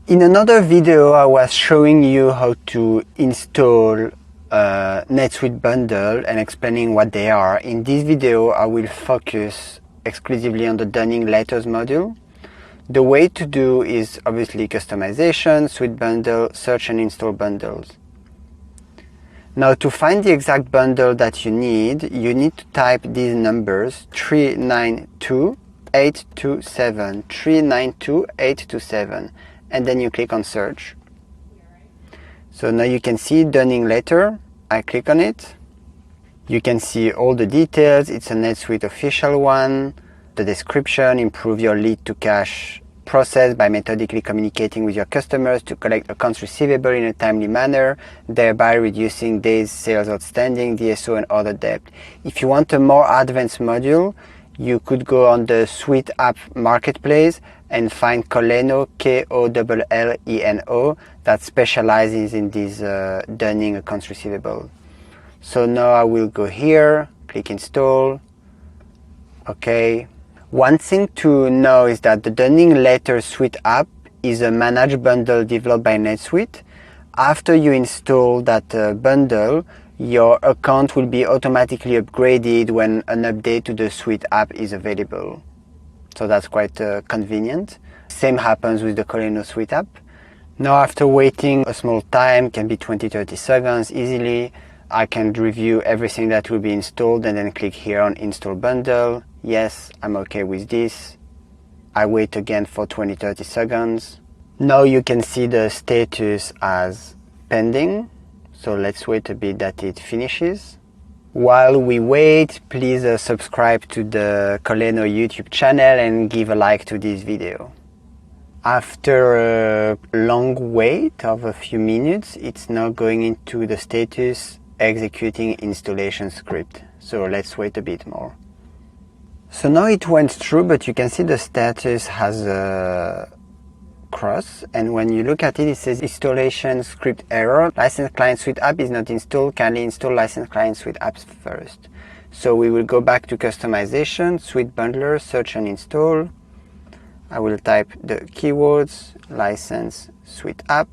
In another video, I was showing you how to install a NetSuite bundle and explaining what they are. In this video, I will focus exclusively on the Dunning Letters module. The way to do is obviously customization, suite bundle, search and install bundles. Now to find the exact bundle that you need to type these numbers 392827, 392827, and then you click on search. So now you can see Dunning letter. I click on it. You can see all the details. It's a NetSuite official one. The description: improve your lead to cash process by methodically communicating with your customers to collect accounts receivable in a timely manner, thereby reducing days sales outstanding, DSO, and other debt. If you want a more advanced module, you could go on the Suite App Marketplace and find Kolleno, Kolleno, that specializes in this Dunning accounts receivable. So now I will go here, click install. Okay. One thing to know is that the Dunning Letter Suite app is a managed bundle developed by NetSuite. After you install that bundle, your account will be automatically upgraded when an update to the Suite app is available. So that's quite convenient. Same happens with the Kolleno Suite app. Now after waiting a small time, can be 20-30 seconds easily, I can review everything that will be installed and then click here on install bundle. Yes, I'm okay with this. I wait again for 20-30 seconds. Now you can see the status as pending. So let's wait a bit that it finishes. While we wait, please subscribe to the Kolleno YouTube channel and give a like to this video. After a long wait of a few minutes, it's now going into the status executing installation script. So let's wait a bit more. So now it went through, but you can see the status has a cross, and when you look at it, it says installation script error. License client suite app is not installed. Kindly install license client suite apps first. So we will go back to customization, suite bundler, search and install. I will type the keywords license suite app,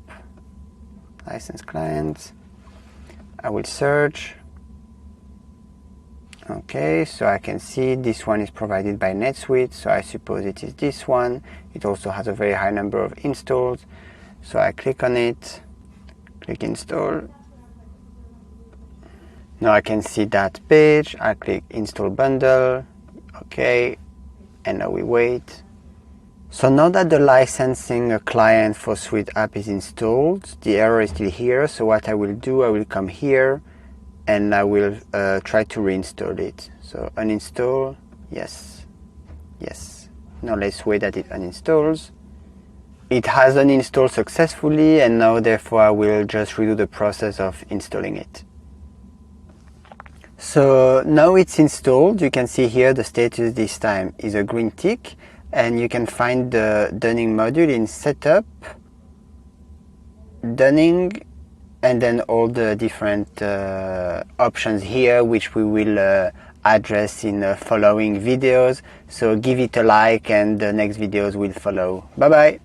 license client. I will search. Okay, so I can see this one is provided by NetSuite, so I suppose it is this one. It also has a very high number of installs. So I click on it, click install. Now I can see that page. I click install bundle. Okay, and now we wait. So now that the licensing client for Suite app is installed, the error is still here. So what I will do, I will come here and I will try to reinstall it. So uninstall, yes, yes. Now let's wait that it uninstalls. It has uninstalled successfully, and now therefore I will just redo the process of installing it. So now it's installed. You can see here the status this time is a green tick. And you can find the Dunning module in Setup, Dunning, and then all the different options here, which we will address in following videos. So give it a like and the next videos will follow. Bye bye!